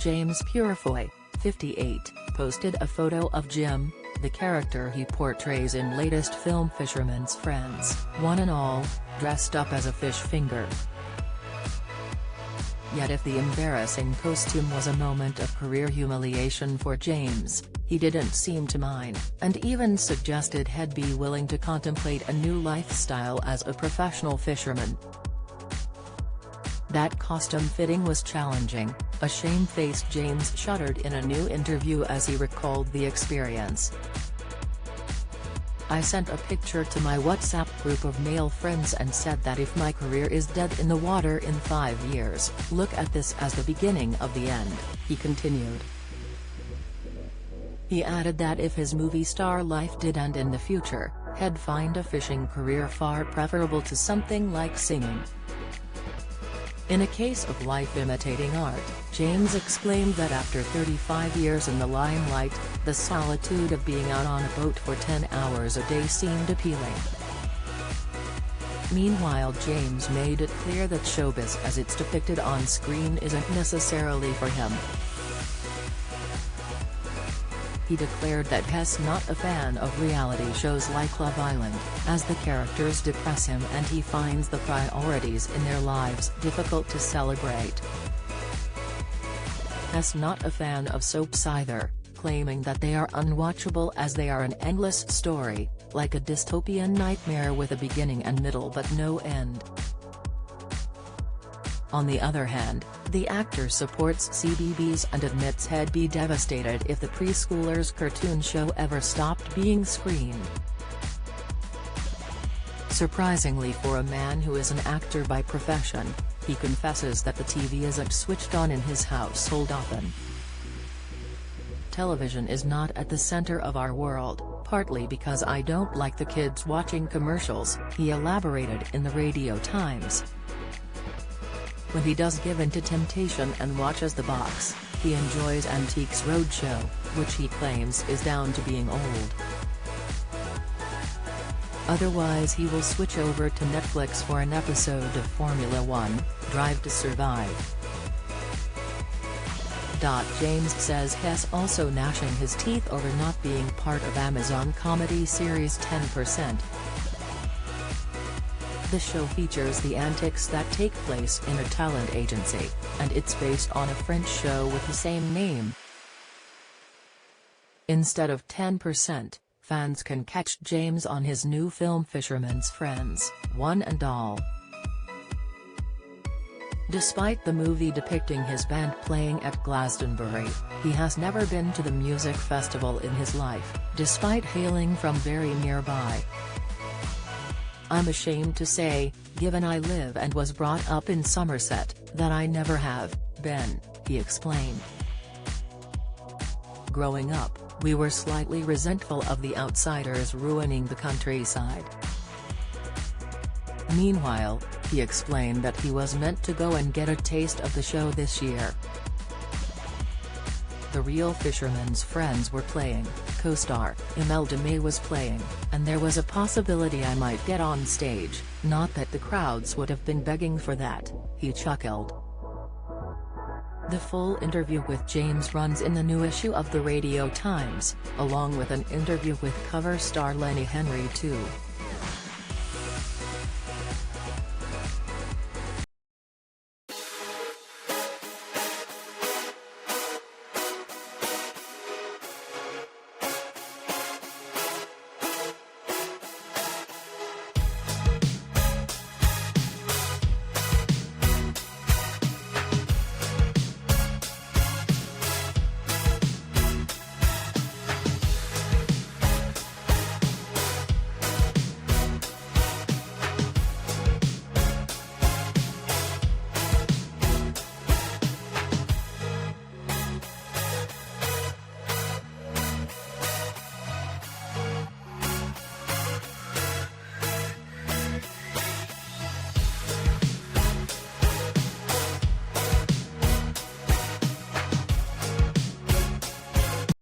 James Purefoy, 58, posted a photo of Jim, the character he portrays in latest film Fisherman's Friends, one and all, dressed up as a fish finger. Yet if the embarrassing costume was a moment of career humiliation for James, he didn't seem to mind, and even suggested he'd be willing to contemplate a new lifestyle as a professional fisherman. That costume fitting was challenging, a shamefaced James shuddered in a new interview as he recalled the experience. "I sent a picture to my WhatsApp group of male friends and said that if my career is dead in the water in 5 years, look at this as the beginning of the end," he continued. He added that if his movie star life did end in the future, he'd find a fishing career far preferable to something like singing. In a case of life imitating art, James exclaimed that after 35 years in the limelight, the solitude of being out on a boat for 10 hours a day seemed appealing. Meanwhile, James made it clear that showbiz as it's depicted on screen isn't necessarily for him. He declared that he's not a fan of reality shows like Love Island, as the characters depress him and he finds the priorities in their lives difficult to celebrate. He's not a fan of soaps either, claiming that they are unwatchable as they are an endless story, like a dystopian nightmare with a beginning and middle but no end. On the other hand, the actor supports CBeebies and admits he'd be devastated if the preschoolers' cartoon show ever stopped being screened. Surprisingly for a man who is an actor by profession, he confesses that the TV isn't switched on in his household often. "Television is not at the center of our world, partly because I don't like the kids watching commercials," he elaborated in the Radio Times. When he does give in to temptation and watches The Box, he enjoys Antiques Roadshow, which he claims is down to being old. Otherwise he will switch over to Netflix for an episode of Formula One, Drive to Survive. James says he's also gnashing his teeth over not being part of Amazon comedy series 10%. The show features the antics that take place in a talent agency, and it's based on a French show with the same name. Instead of 10%, fans can catch James on his new film Fisherman's Friends, one and all. Despite the movie depicting his band playing at Glastonbury, he has never been to the music festival in his life, despite hailing from very nearby. "I'm ashamed to say, given I live and was brought up in Somerset, that I never have been," he explained. "Growing up, we were slightly resentful of the outsiders ruining the countryside." Meanwhile, he explained that he was meant to go and get a taste of the show this year. The real Fisherman's Friends were playing, co-star Imelda May was playing, and there was a possibility I might get on stage, not that the crowds would have been begging for that, he chuckled. The full interview with James runs in the new issue of the Radio Times, along with an interview with cover star Lenny Henry too.